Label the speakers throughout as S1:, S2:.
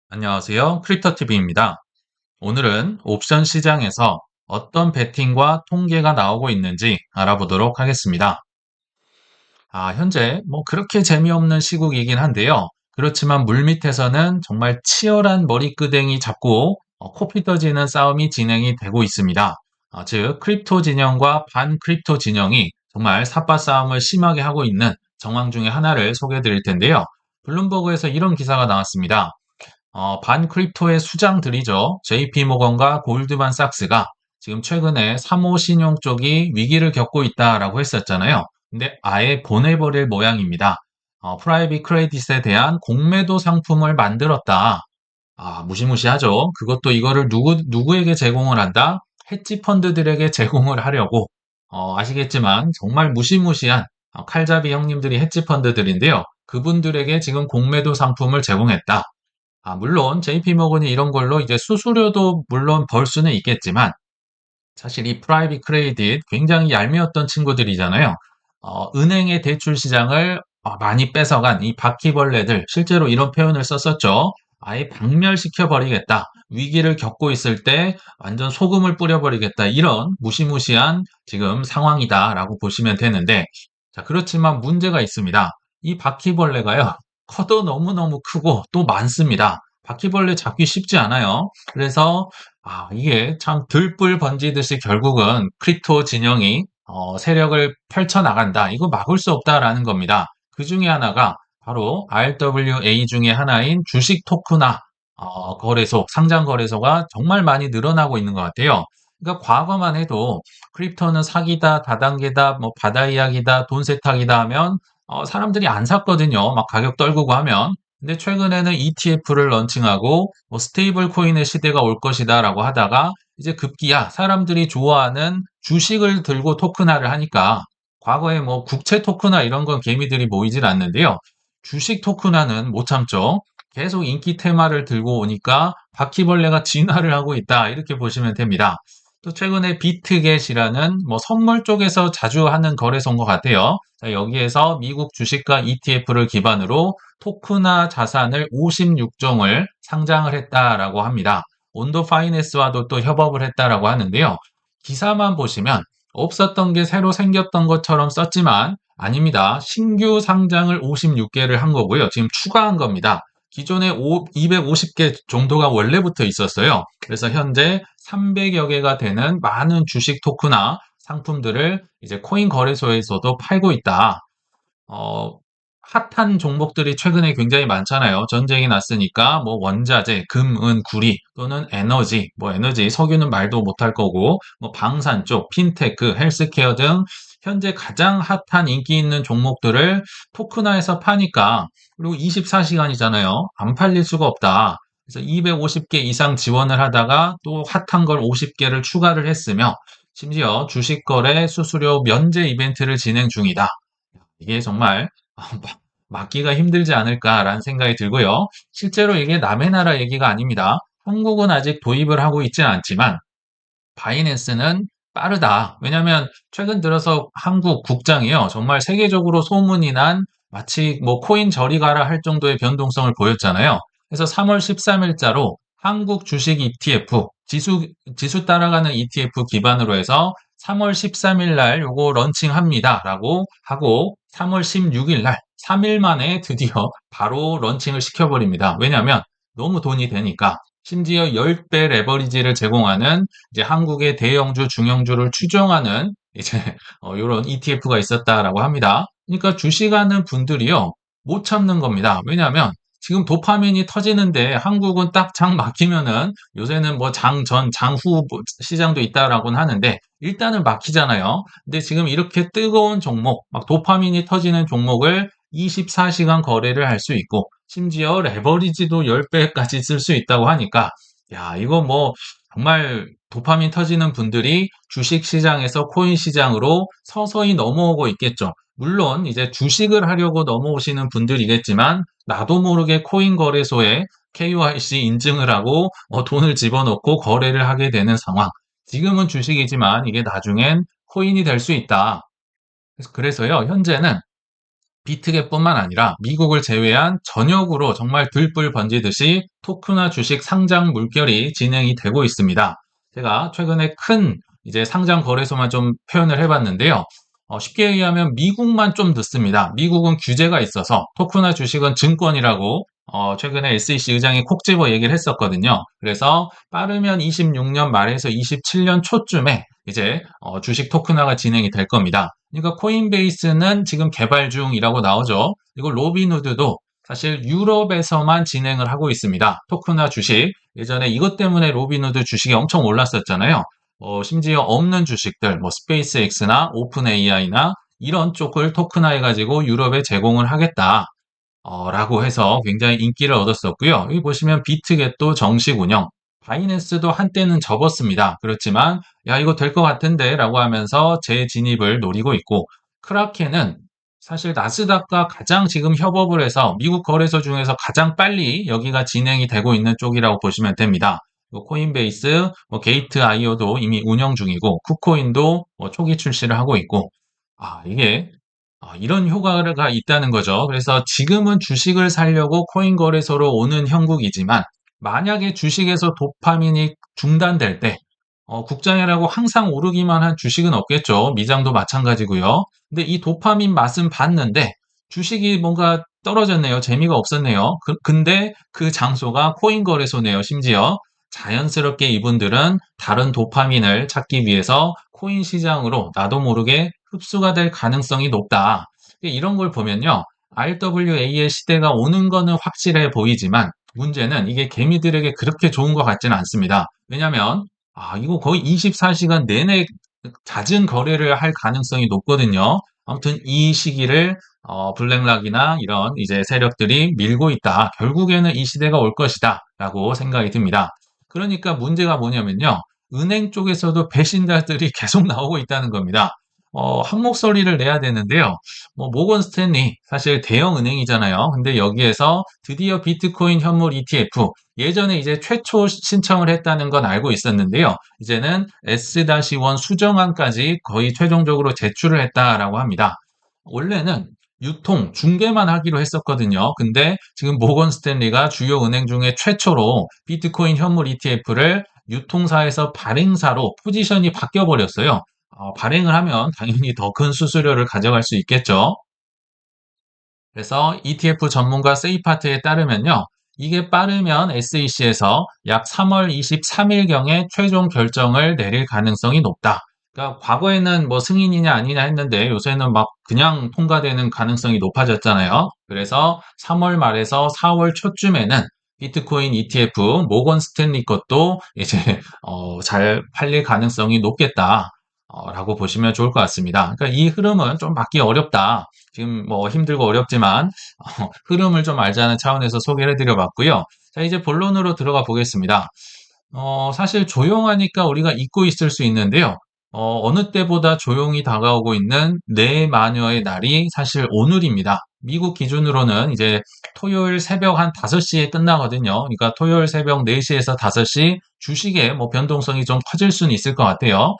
S1: 안녕하세요. 크립토TV입니다. 오늘은 옵션 시장에서 어떤 베팅과 통계가 나오고 있는지 알아보도록 하겠습니다. 현재 그렇게 재미없는 시국이긴 한데요. 그렇지만 물밑에서는 정말 치열한 머리끄댕이 잡고 코피 터지는 싸움이 진행이 되고 있습니다. 즉, 크립토 진영과 반 크립토 진영이 정말 삿바 싸움을 심하게 하고 있는 정황 중에 하나를 소개해 드릴 텐데요. 블룸버그에서 이런 기사가 나왔습니다. 반 크립토의 수장들이죠. JP 모건과 골드만삭스가 지금 최근에 3호 신용 쪽이 위기를 겪고 있다라고 했었잖아요. 근데 아예 보내버릴 모양입니다. 프라이빗 크레딧에 대한 공매도 상품을 만들었다. 무시무시하죠. 그것도 이거를 누구에게 제공을 한다? 헤지 펀드들에게 제공을 하려고. 아시겠지만 정말 무시무시한 칼잡이 형님들이 헤지 펀드들인데요. 그분들에게 지금 공매도 상품을 제공했다. 물론 JP모건이 이런 걸로 이제 수수료도 물론 벌 수는 있겠지만 사실 이 프라이빗 크레딧 굉장히 얄미웠던 친구들이잖아요. 은행의 대출 시장을 많이 뺏어간 이 바퀴벌레들 실제로 이런 표현을 썼었죠. 아예 박멸시켜 버리겠다. 위기를 겪고 있을 때 완전 소금을 뿌려 버리겠다. 이런 무시무시한 지금 상황이다라고 보시면 되는데 자, 그렇지만 문제가 있습니다. 이 바퀴벌레가요. 커도 너무너무 크고 또 많습니다. 바퀴벌레 잡기 쉽지 않아요. 그래서 이게 참 들불 번지듯이 결국은 크립토 진영이 세력을 펼쳐나간다. 이거 막을 수 없다라는 겁니다. 그 중에 하나가 바로 RWA 중에 하나인 주식 토크나 거래소, 상장 거래소가 정말 많이 늘어나고 있는 것 같아요. 그러니까 과거만 해도 크립토는 사기다, 다단계다, 뭐 바다 이야기다, 돈 세탁이다 하면 사람들이 안 샀거든요. 막 가격 떨구고 하면. 근데 최근에는 ETF를 런칭하고 스테이블 코인의 시대가 올 것이다라고 하다가 이제 급기야 사람들이 좋아하는 주식을 들고 토큰화를 하니까 과거에 국채 토큰화 이런 건 개미들이 모이질 않는데요. 주식 토큰화는 못 참죠. 계속 인기 테마를 들고 오니까 바퀴벌레가 진화를 하고 있다. 이렇게 보시면 됩니다. 또 최근에 비트겟이라는 선물 쪽에서 자주 하는 거래소인 것 같아요. 자, 여기에서 미국 주식과 ETF를 기반으로 토크나 자산을 56종을 상장을 했다라고 합니다. 온도 파이낸스와도 또 협업을 했다라고 하는데요. 기사만 보시면 없었던 게 새로 생겼던 것처럼 썼지만 아닙니다. 신규 상장을 56개를 한 거고요. 지금 추가한 겁니다. 기존에 250개 정도가 원래부터 있었어요. 그래서 현재 300여 개가 되는 많은 주식 토크나 상품들을 이제 코인 거래소에서도 팔고 있다. 어, 핫한 종목들이 최근에 굉장히 많잖아요. 전쟁이 났으니까 원자재, 금, 은, 구리 또는 에너지, 에너지, 석유는 말도 못할 거고 방산 쪽, 핀테크, 헬스케어 등 현재 가장 핫한 인기 있는 종목들을 토큰화해서 파니까 그리고 24시간이잖아요. 안 팔릴 수가 없다. 그래서 250개 이상 지원을 하다가 또 핫한 걸 50개를 추가를 했으며 심지어 주식 거래 수수료 면제 이벤트를 진행 중이다. 이게 정말 막기가 힘들지 않을까라는 생각이 들고요. 실제로 이게 남의 나라 얘기가 아닙니다. 한국은 아직 도입을 하고 있지는 않지만 바이낸스는 빠르다. 왜냐하면 최근 들어서 한국 국장이요. 정말 세계적으로 소문이 난 마치 코인 저리 가라 할 정도의 변동성을 보였잖아요. 그래서 3월 13일자로 한국 주식 ETF, 지수 따라가는 ETF 기반으로 해서 3월 13일 날 요거 런칭합니다. 라고 하고 3월 16일 날 3일 만에 드디어 바로 런칭을 시켜버립니다. 왜냐하면 너무 돈이 되니까. 심지어 10배 레버리지를 제공하는 이제 한국의 대형주, 중형주를 추종하는 이제 이런 ETF가 있었다라고 합니다. 그러니까 주식하는 분들이요 못 참는 겁니다. 왜냐하면 지금 도파민이 터지는데 한국은 딱 장 막히면은 요새는 장 전, 장 후 시장도 있다라고는 하는데 일단은 막히잖아요. 근데 지금 이렇게 뜨거운 종목, 막 도파민이 터지는 종목을 24시간 거래를 할 수 있고 심지어 레버리지도 10배까지 쓸 수 있다고 하니까 야, 이거 정말 도파민 터지는 분들이 주식 시장에서 코인 시장으로 서서히 넘어오고 있겠죠. 물론 이제 주식을 하려고 넘어오시는 분들이겠지만 나도 모르게 코인 거래소에 KYC 인증을 하고 돈을 집어넣고 거래를 하게 되는 상황. 지금은 주식이지만 이게 나중엔 코인이 될 수 있다. 그래서요, 현재는 비트겟뿐만 아니라 미국을 제외한 전역으로 정말 들불 번지듯이 토크나 주식 상장 물결이 진행이 되고 있습니다. 제가 최근에 큰 이제 상장 거래소만 좀 표현을 해봤는데요. 쉽게 얘기하면 미국만 좀 늦습니다. 미국은 규제가 있어서 토크나 주식은 증권이라고 최근에 SEC 의장이 콕 집어 얘기를 했었거든요. 그래서 빠르면 26년 말에서 27년 초쯤에 이제 주식 토크나가 진행이 될 겁니다. 그러니까 코인베이스는 지금 개발 중이라고 나오죠. 그리고 로빈후드도 사실 유럽에서만 진행을 하고 있습니다. 토크나 주식. 예전에 이것 때문에 로빈후드 주식이 엄청 올랐었잖아요. 심지어 없는 주식들, 뭐 스페이스X나 오픈 AI나 이런 쪽을 토크나해가지고 유럽에 제공을 하겠다. 라고 해서 굉장히 인기를 얻었었고요. 여기 보시면 비트겟도 정식 운영, 바이낸스도 한때는 접었습니다. 그렇지만 야 이거 될 것 같은데 라고 하면서 재진입을 노리고 있고 크라켄은 사실 나스닥과 가장 지금 협업을 해서 미국 거래소 중에서 가장 빨리 여기가 진행이 되고 있는 쪽이라고 보시면 됩니다. 코인베이스, 게이트 IO도 이미 운영 중이고 쿠코인도 초기 출시를 하고 있고 이게 이런 효과가 있다는 거죠. 그래서 지금은 주식을 사려고 코인 거래소로 오는 형국이지만 만약에 주식에서 도파민이 중단될 때 국장이라고 항상 오르기만 한 주식은 없겠죠. 미장도 마찬가지고요. 근데 이 도파민 맛은 봤는데 주식이 뭔가 떨어졌네요. 재미가 없었네요. 근데 그 장소가 코인 거래소네요. 심지어 자연스럽게 이분들은 다른 도파민을 찾기 위해서 코인 시장으로 나도 모르게 흡수가 될 가능성이 높다. 이런 걸 보면요. RWA의 시대가 오는 거는 확실해 보이지만 문제는 이게 개미들에게 그렇게 좋은 것 같지는 않습니다. 왜냐하면 이거 거의 24시간 내내 잦은 거래를 할 가능성이 높거든요. 아무튼 이 시기를 블랙락이나 이런 이제 세력들이 밀고 있다. 결국에는 이 시대가 올 것이다. 라고 생각이 듭니다. 그러니까 문제가 뭐냐면요. 은행 쪽에서도 배신자들이 계속 나오고 있다는 겁니다. 한 목소리를 내야 되는데요. 모건 스탠리 사실 대형 은행이잖아요. 근데 여기에서 드디어 비트코인 현물 ETF 예전에 이제 최초 신청을 했다는 건 알고 있었는데요. 이제는 S-1 수정안까지 거의 최종적으로 제출을 했다라고 합니다. 원래는 유통, 중개만 하기로 했었거든요. 근데 지금 모건 스탠리가 주요 은행 중에 최초로 비트코인 현물 ETF를 유통사에서 발행사로 포지션이 바뀌어 버렸어요. 발행을 하면 당연히 더 큰 수수료를 가져갈 수 있겠죠. 그래서 ETF 전문가 세이파트에 따르면요. 이게 빠르면 SEC에서 약 3월 23일경에 최종 결정을 내릴 가능성이 높다. 그러니까 과거에는 뭐 승인이냐 아니냐 했는데 요새는 막 그냥 통과되는 가능성이 높아졌잖아요. 그래서 3월 말에서 4월 초쯤에는 비트코인 ETF 모건 스탠리 것도 이제 잘 팔릴 가능성이 높겠다. 라고 보시면 좋을 것 같습니다. 그러니까 이 흐름은 좀 막기 어렵다. 지금 뭐 힘들고 어렵지만 흐름을 좀 알자는 차원에서 소개를 해드려 봤고요. 자, 이제 본론으로 들어가 보겠습니다. 사실 조용하니까 우리가 잊고 있을 수 있는데요. 어느 때보다 조용히 다가오고 있는 내마녀의 날이 사실 오늘입니다. 미국 기준으로는 이제 토요일 새벽 한 5시에 끝나거든요. 그러니까 토요일 새벽 4시에서 5시 주식의 뭐 변동성이 좀 커질 수는 있을 것 같아요.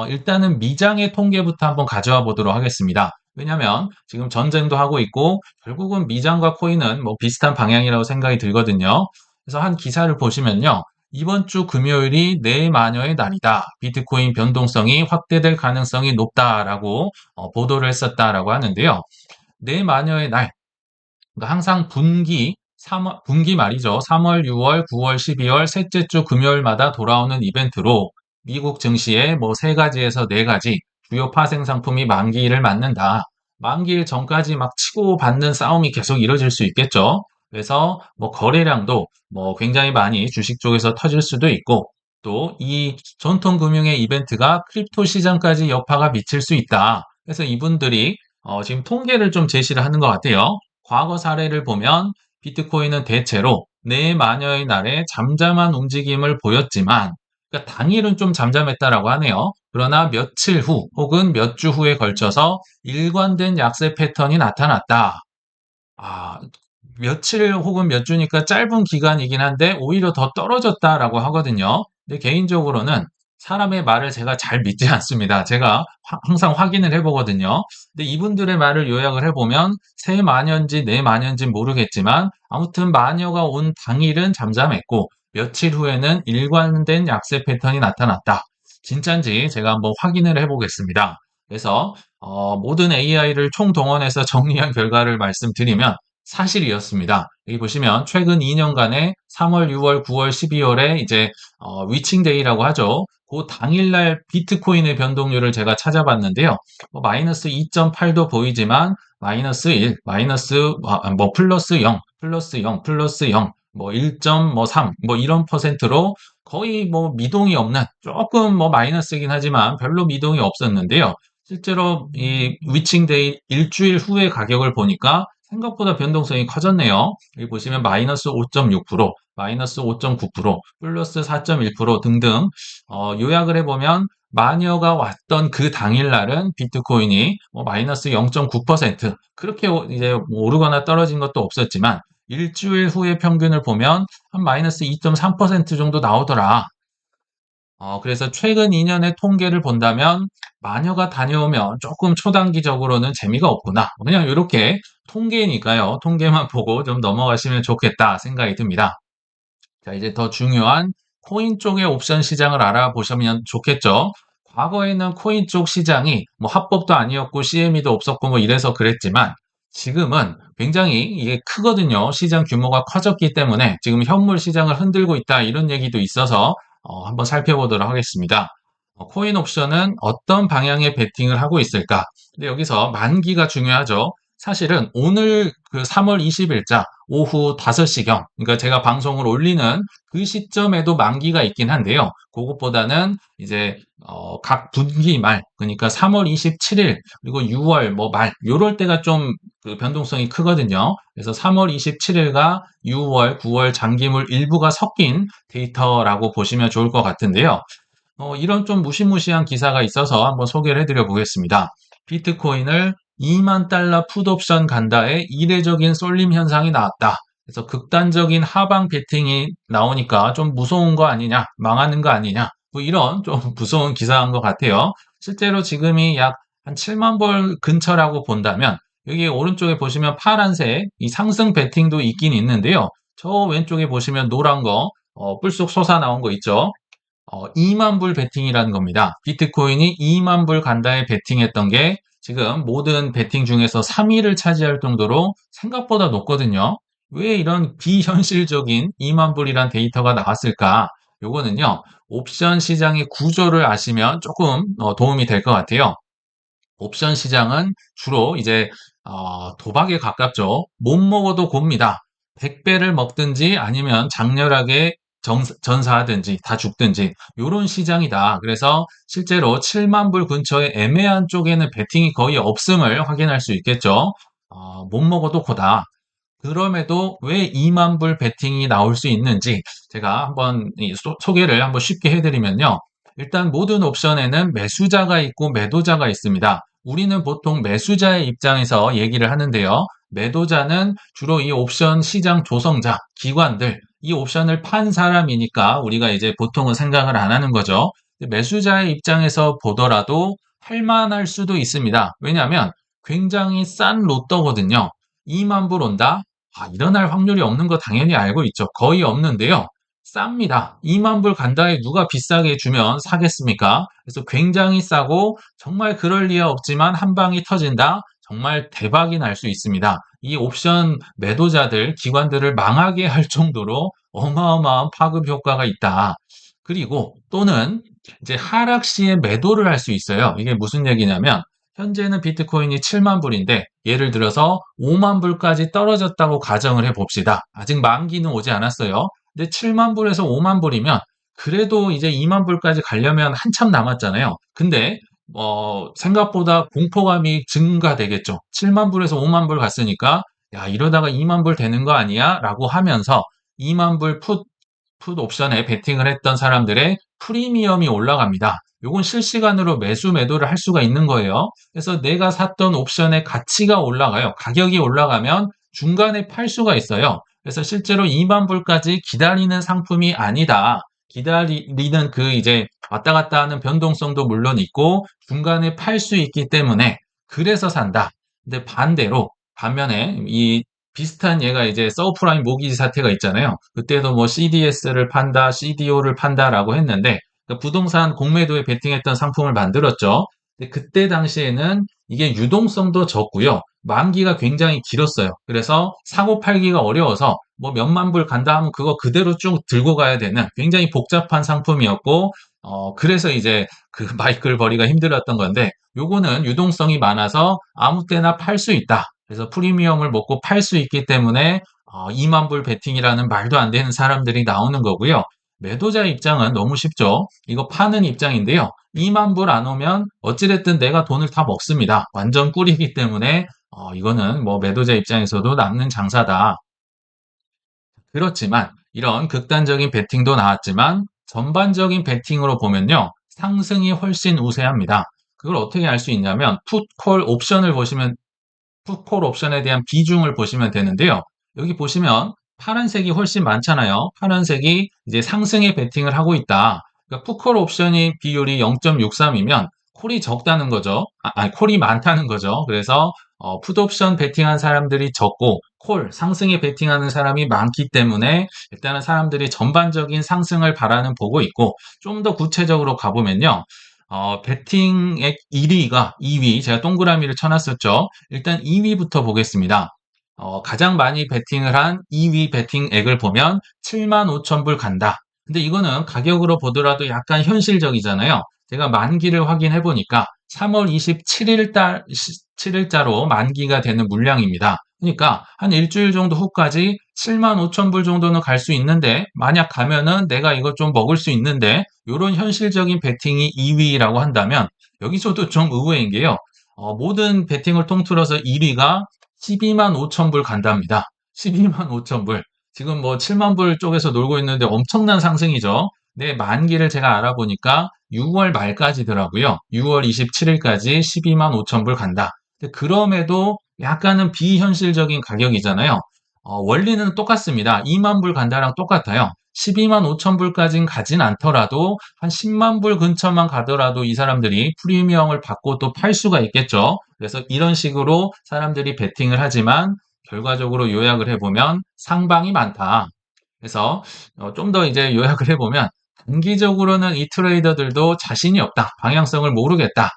S1: 일단은 미장의 통계부터 한번 가져와 보도록 하겠습니다. 왜냐면 지금 전쟁도 하고 있고 결국은 미장과 코인은 뭐 비슷한 방향이라고 생각이 들거든요. 그래서 한 기사를 보시면요. 이번 주 금요일이 내마녀의 날이다. 비트코인 변동성이 확대될 가능성이 높다라고 보도를 했었다라고 하는데요. 내마녀의 날, 그러니까 항상 분기 말이죠. 3월, 6월, 9월, 12월 셋째 주 금요일마다 돌아오는 이벤트로 미국 증시의 뭐 세 가지에서 네 가지 주요 파생 상품이 만기일을 맞는다. 만기일 전까지 막 치고 받는 싸움이 계속 이뤄질 수 있겠죠. 그래서 뭐 거래량도 뭐 굉장히 많이 주식 쪽에서 터질 수도 있고 또 이 전통 금융의 이벤트가 크립토 시장까지 여파가 미칠 수 있다. 그래서 이분들이 지금 통계를 좀 제시를 하는 것 같아요. 과거 사례를 보면 비트코인은 대체로 내마녀의 날에 잠잠한 움직임을 보였지만 그러니까 당일은 좀 잠잠했다라고 하네요. 그러나 며칠 후 혹은 몇 주 후에 걸쳐서 일관된 약세 패턴이 나타났다. 아, 며칠 혹은 몇 주니까 짧은 기간이긴 한데 오히려 더 떨어졌다라고 하거든요. 근데 개인적으로는 사람의 말을 제가 잘 믿지 않습니다. 제가 항상 확인을 해보거든요. 근데 이분들의 말을 요약을 해보면 새 마녀인지 내 마녀인지 모르겠지만 아무튼 마녀가 온 당일은 잠잠했고 며칠 후에는 일관된 약세 패턴이 나타났다. 진짠지 제가 한번 확인을 해보겠습니다. 그래서 모든 AI를 총동원해서 정리한 결과를 말씀드리면 사실이었습니다. 여기 보시면 최근 2년간의 3월, 6월, 9월, 12월에 이제 위칭데이라고 하죠. 그 당일날 비트코인의 변동률을 제가 찾아봤는데요. 마이너스 2.8도 보이지만 마이너스 1, 플러스 0, 플러스 0, 플러스 0, 1.3, 이런 퍼센트로 거의 미동이 없는 조금 마이너스이긴 하지만 별로 미동이 없었는데요. 실제로 이 위칭데이 일주일 후의 가격을 보니까 생각보다 변동성이 커졌네요. 여기 보시면 마이너스 5.6%, 마이너스 5.9%, 플러스 4.1% 등등 요약을 해보면 마녀가 왔던 그 당일날은 비트코인이 마이너스 0.9% 그렇게 이제 오르거나 떨어진 것도 없었지만 일주일 후의 평균을 보면 한 마이너스 2.3% 정도 나오더라. 그래서 최근 2년의 통계를 본다면 마녀가 다녀오면 조금 초단기적으로는 재미가 없구나. 그냥 이렇게 통계니까요. 통계만 보고 좀 넘어가시면 좋겠다 생각이 듭니다. 자, 이제 더 중요한 코인 쪽의 옵션 시장을 알아보시면 좋겠죠. 과거에는 코인 쪽 시장이 합법도 아니었고 CME도 없었고 이래서 그랬지만 지금은 굉장히 이게 크거든요. 시장 규모가 커졌기 때문에 지금 현물 시장을 흔들고 있다 이런 얘기도 있어서 한번 살펴보도록 하겠습니다. 코인 옵션은 어떤 방향의 베팅을 하고 있을까? 근데 여기서 만기가 중요하죠. 사실은 오늘 그 3월 20일자 오후 5시경, 그러니까 제가 방송을 올리는 그 시점에도 만기가 있긴 한데요. 그것보다는 이제 각 분기 말, 그러니까 3월 27일 그리고 6월 말 요럴 때가 좀 그 변동성이 크거든요. 그래서 3월 27일과 6월, 9월 장기물 일부가 섞인 데이터라고 보시면 좋을 것 같은데요. 이런 좀 무시무시한 기사가 있어서 한번 소개를 해드려 보겠습니다. 비트코인을 2만 달러 풋옵션 간다에 이례적인 쏠림 현상이 나왔다. 그래서 극단적인 하방 베팅이 나오니까 좀 무서운 거 아니냐, 망하는 거 아니냐, 이런 좀 무서운 기사인 것 같아요. 실제로 지금이 약 한 7만 벌 근처라고 본다면 여기 오른쪽에 보시면 파란색 이 상승 베팅도 있긴 있는데요. 저 왼쪽에 보시면 노란 거, 뿔속 솟아 나온 거 있죠. 2만 불 베팅이라는 겁니다. 비트코인이 2만 불 간다에 베팅했던 게 지금 모든 베팅 중에서 3위를 차지할 정도로 생각보다 높거든요. 왜 이런 비현실적인 2만 불이란 데이터가 나왔을까? 요거는요, 옵션 시장의 구조를 아시면 조금 도움이 될 것 같아요. 옵션 시장은 주로 이제 도박에 가깝죠. 못 먹어도 곱니다. 100배를 먹든지 아니면 장렬하게 전사하든지 다 죽든지 요런 시장이다. 그래서 실제로 7만 불 근처의 애매한 쪽에는 베팅이 거의 없음을 확인할 수 있겠죠. 못 먹어도 고다. 그럼에도 왜 2만 불 베팅이 나올 수 있는지 제가 한번 소개를 한번 쉽게 해드리면요. 일단 모든 옵션에는 매수자가 있고 매도자가 있습니다. 우리는 보통 매수자의 입장에서 얘기를 하는데요. 매도자는 주로 이 옵션 시장 조성자, 기관들, 이 옵션을 판 사람이니까 우리가 이제 보통은 생각을 안 하는 거죠. 매수자의 입장에서 보더라도 할만할 수도 있습니다. 왜냐하면 굉장히 싼 로또거든요. 2만 불 온다? 일어날 확률이 없는 거 당연히 알고 있죠. 거의 없는데요. 쌉니다. 2만 불 간다에 누가 비싸게 주면 사겠습니까? 그래서 굉장히 싸고 정말 그럴 리가 없지만 한 방이 터진다? 정말 대박이 날 수 있습니다. 이 옵션 매도자들, 기관들을 망하게 할 정도로 어마어마한 파급 효과가 있다. 그리고 또는 이제 하락 시에 매도를 할 수 있어요. 이게 무슨 얘기냐면 현재는 비트코인이 7만 불인데 예를 들어서 5만 불까지 떨어졌다고 가정을 해봅시다. 아직 만기는 오지 않았어요. 근데 7만 불에서 5만 불이면 그래도 이제 2만 불까지 가려면 한참 남았잖아요. 근데 생각보다 공포감이 증가되겠죠. 7만 불에서 5만 불 갔으니까 야 이러다가 2만 불 되는 거 아니야? 라고 하면서 2만 불 풋 옵션에 베팅을 했던 사람들의 프리미엄이 올라갑니다. 요건 실시간으로 매수 매도를 할 수가 있는 거예요. 그래서 내가 샀던 옵션의 가치가 올라가요. 가격이 올라가면 중간에 팔 수가 있어요. 그래서 실제로 2만 불까지 기다리는 상품이 아니다. 기다리는 그 이제 왔다 갔다 하는 변동성도 물론 있고 중간에 팔 수 있기 때문에 그래서 산다. 근데 반면에 이 비슷한 얘가 이제 서브프라임 모기지 사태가 있잖아요. 그때도 뭐 CDS를 판다, CDO를 판다라고 했는데 그 부동산 공매도에 베팅했던 상품을 만들었죠. 근데 그때 당시에는 이게 유동성도 적고요. 만기가 굉장히 길었어요. 그래서 사고 팔기가 어려워서 뭐 몇만 불 간다 하면 그거 그대로 쭉 들고 가야 되는 굉장히 복잡한 상품이었고, 그래서 이제 그 마이클 버리가 힘들었던 건데, 요거는 유동성이 많아서 아무 때나 팔 수 있다. 그래서 프리미엄을 먹고 팔 수 있기 때문에 2만 불 베팅이라는 말도 안 되는 사람들이 나오는 거고요. 매도자 입장은 너무 쉽죠. 이거 파는 입장인데요. 2만 불 안 오면 어찌됐든 내가 돈을 다 먹습니다. 완전 꿀이기 때문에 이거는 뭐 매도자 입장에서도 남는 장사다. 그렇지만 이런 극단적인 베팅도 나왔지만 전반적인 베팅으로 보면요. 상승이 훨씬 우세합니다. 그걸 어떻게 알 수 있냐면 풋콜 옵션을 보시면 풋콜 옵션에 대한 비중을 보시면 되는데요. 여기 보시면 파란색이 훨씬 많잖아요. 파란색이 이제 상승에 베팅을 하고 있다. 그러니까 풋콜 옵션이 비율이 0.63이면 콜이 적다는 거죠. 아니, 콜이 많다는 거죠. 그래서 풋옵션 베팅한 사람들이 적고 콜 상승에 베팅하는 사람이 많기 때문에 일단은 사람들이 전반적인 상승을 바라는 보고 있고 좀 더 구체적으로 가보면요. 배팅액 1위가 2위, 제가 동그라미를 쳐놨었죠. 일단 2위부터 보겠습니다. 가장 많이 베팅을 한 2위 베팅액을 보면 7만 5천 불 간다. 근데 이거는 가격으로 보더라도 약간 현실적이잖아요. 제가 만기를 확인해 보니까 3월 27일 달, 7일자로 만기가 되는 물량입니다. 그러니까 한 일주일 정도 후까지 7만 5천 불 정도는 갈 수 있는데, 만약 가면은 내가 이거 좀 먹을 수 있는데, 이런 현실적인 베팅이 2위라고 한다면, 여기서도 좀 의외인 게요. 모든 베팅을 통틀어서 1위가 12만 5천 불 간답니다. 12만 5천 불. 지금 뭐 7만 불 쪽에서 놀고 있는데 엄청난 상승이죠. 네, 만기를 제가 알아보니까 6월 말까지더라고요. 6월 27일까지 12만 5천 불 간다. 그럼에도 약간은 비현실적인 가격이잖아요. 원리는 똑같습니다. 2만 불 간다랑 똑같아요. 12만 5천 불까지는 가진 않더라도 한 10만 불 근처만 가더라도 이 사람들이 프리미엄을 받고 또 팔 수가 있겠죠. 그래서 이런 식으로 사람들이 베팅을 하지만 결과적으로 요약을 해보면 상방이 많다. 그래서 좀 더 이제 요약을 해보면 단기적으로는 이 트레이더들도 자신이 없다. 방향성을 모르겠다.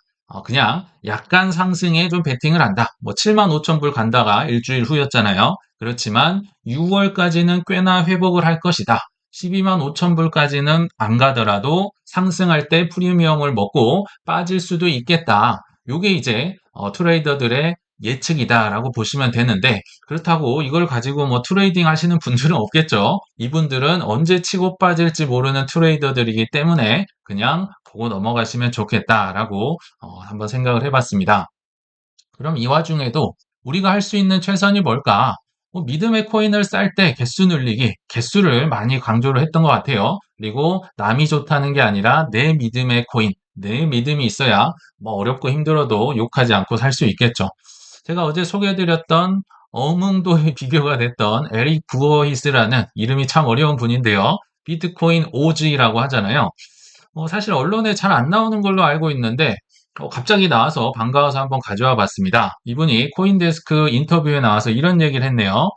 S1: 그냥 약간 상승에 좀 베팅을 한다. 뭐 7만 5천 불 간다가 일주일 후였잖아요. 그렇지만 6월까지는 꽤나 회복을 할 것이다. 12만 5천 불까지는 안 가더라도 상승할 때 프리미엄을 먹고 빠질 수도 있겠다. 요게 이제 트레이더들의 예측이다라고 보시면 되는데, 그렇다고 이걸 가지고 뭐 트레이딩 하시는 분들은 없겠죠. 이분들은 언제 치고 빠질지 모르는 트레이더들이기 때문에 그냥 보고 넘어가시면 좋겠다라고 한번 생각을 해봤습니다. 그럼 이 와중에도 우리가 할 수 있는 최선이 뭘까? 뭐 믿음의 코인을 쌀 때 개수 늘리기, 개수를 많이 강조를 했던 것 같아요. 그리고 남이 좋다는 게 아니라 내 믿음의 코인, 내 믿음이 있어야 뭐 어렵고 힘들어도 욕하지 않고 살 수 있겠죠. 제가 어제 소개해드렸던 어몽도의 비교가 됐던 에릭 부어히스라는, 이름이 참 어려운 분인데요. 비트코인 OG라고 하잖아요. 사실 언론에 잘 안 나오는 걸로 알고 있는데 갑자기 나와서 반가워서 한번 가져와 봤습니다. 이분이 코인데스크 인터뷰에 나와서 이런 얘기를 했네요.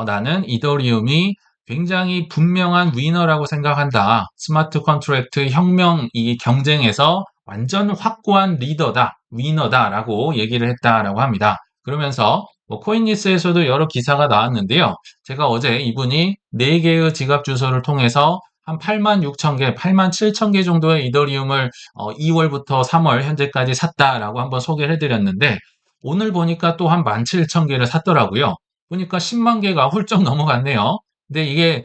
S1: 나는 이더리움이 굉장히 분명한 위너라고 생각한다. 스마트 컨트랙트 혁명 이 경쟁에서 완전 확고한 리더다, 위너다라고 얘기를 했다라고 합니다. 그러면서 뭐 코인니스에서도 여러 기사가 나왔는데요. 제가 어제 이분이 4개의 지갑 주소를 통해서 한 8만 6천 개, 8만 7천 개 정도의 이더리움을 2월부터 3월 현재까지 샀다라고 한번 소개를 해드렸는데, 오늘 보니까 또 한 17,000개를 샀더라고요. 보니까 10만 개가 훌쩍 넘어갔네요. 근데 이게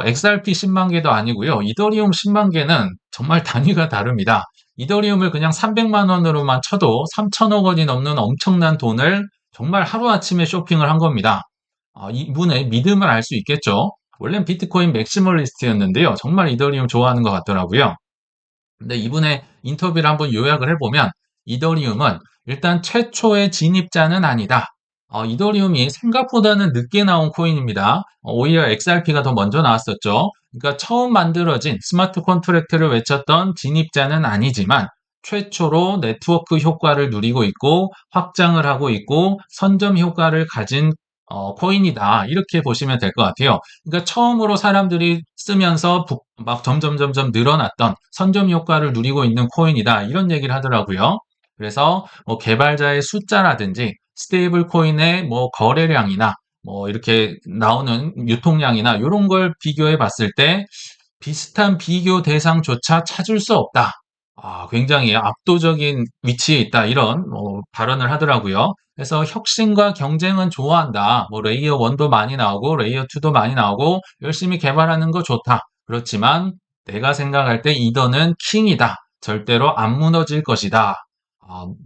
S1: XRP 10만 개도 아니고요. 이더리움 10만 개는 정말 단위가 다릅니다. 이더리움을 그냥 300만 원으로만 쳐도 3천억 원이 넘는 엄청난 돈을 정말 하루아침에 쇼핑을 한 겁니다. 이분의 믿음을 알 수 있겠죠. 원래는 비트코인 맥시멀리스트였는데요. 정말 이더리움 좋아하는 것 같더라고요. 근데 이분의 인터뷰를 한번 요약을 해보면 이더리움은 일단 최초의 진입자는 아니다. 이더리움이 생각보다는 늦게 나온 코인입니다. 오히려 XRP가 더 먼저 나왔었죠. 그러니까 처음 만들어진 스마트 컨트랙트를 외쳤던 진입자는 아니지만 최초로 네트워크 효과를 누리고 있고 확장을 하고 있고 선점 효과를 가진 코인이다. 이렇게 보시면 될 것 같아요. 그러니까 처음으로 사람들이 쓰면서 막 점점 늘어났던 선점 효과를 누리고 있는 코인이다. 이런 얘기를 하더라고요. 그래서 뭐 개발자의 숫자라든지 스테이블 코인의 뭐 거래량이나 뭐 이렇게 나오는 유통량이나 이런 걸 비교해 봤을 때 비슷한 비교 대상조차 찾을 수 없다. 굉장히 압도적인 위치에 있다. 이런 발언을 하더라고요. 그래서 혁신과 경쟁은 좋아한다. 뭐 레이어 1도 많이 나오고 레이어 2도 많이 나오고 열심히 개발하는 거 좋다. 그렇지만 내가 생각할 때 이더는 킹이다. 절대로 안 무너질 것이다.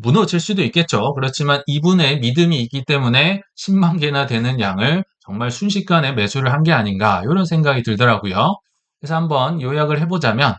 S1: 무너질 수도 있겠죠. 그렇지만 이분의 믿음이 있기 때문에 10만 개나 되는 양을 정말 순식간에 매수를 한 게 아닌가 이런 생각이 들더라고요. 그래서 한번 요약을 해보자면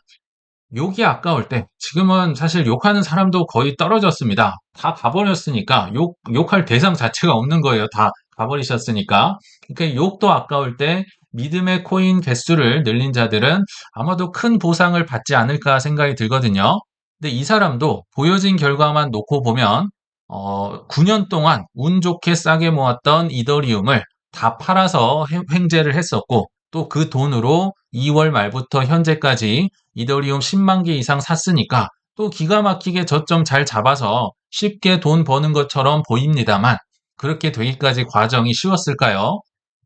S1: 욕이 아까울 때 지금은 사실 욕하는 사람도 거의 떨어졌습니다. 다 가버렸으니까 욕할 대상 자체가 없는 거예요. 다 가버리셨으니까. 그러니까 욕도 아까울 때 믿음의 코인 개수를 늘린 자들은 아마도 큰 보상을 받지 않을까 생각이 들거든요. 근데 이 사람도 보여진 결과만 놓고 보면 9년 동안 운 좋게 싸게 모았던 이더리움을 다 팔아서 횡재를 했었고 또 그 돈으로 2월 말부터 현재까지 이더리움 10만 개 이상 샀으니까 또 기가 막히게 저점 잘 잡아서 쉽게 돈 버는 것처럼 보입니다만 그렇게 되기까지 과정이 쉬웠을까요?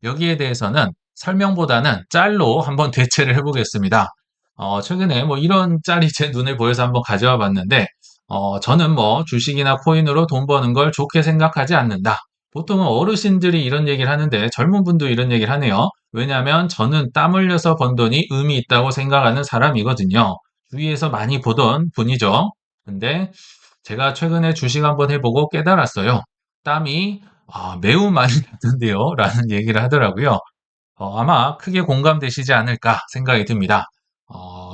S1: 여기에 대해서는 설명보다는 짤로 한번 대체를 해보겠습니다. 최근에 뭐 이런 짤이 제 눈에 보여서 한번 가져와 봤는데, 저는 뭐 주식이나 코인으로 돈 버는 걸 좋게 생각하지 않는다. 보통은 어르신들이 이런 얘기를 하는데 젊은 분도 이런 얘기를 하네요. 왜냐하면 저는 땀 흘려서 번 돈이 의미 있다고 생각하는 사람이거든요. 주위에서 많이 보던 분이죠. 근데 제가 최근에 주식 한번 해보고 깨달았어요. 땀이 매우 많이 나던데요. 라는 얘기를 하더라고요. 아마 크게 공감되시지 않을까 생각이 듭니다.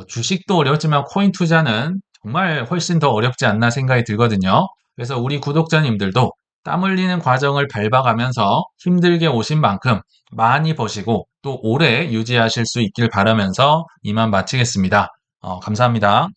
S1: 주식도 어렵지만 코인 투자는 정말 훨씬 더 어렵지 않나 생각이 들거든요. 그래서 우리 구독자님들도 땀 흘리는 과정을 밟아가면서 힘들게 오신 만큼 많이 버시고 또 오래 유지하실 수 있길 바라면서 이만 마치겠습니다. 감사합니다.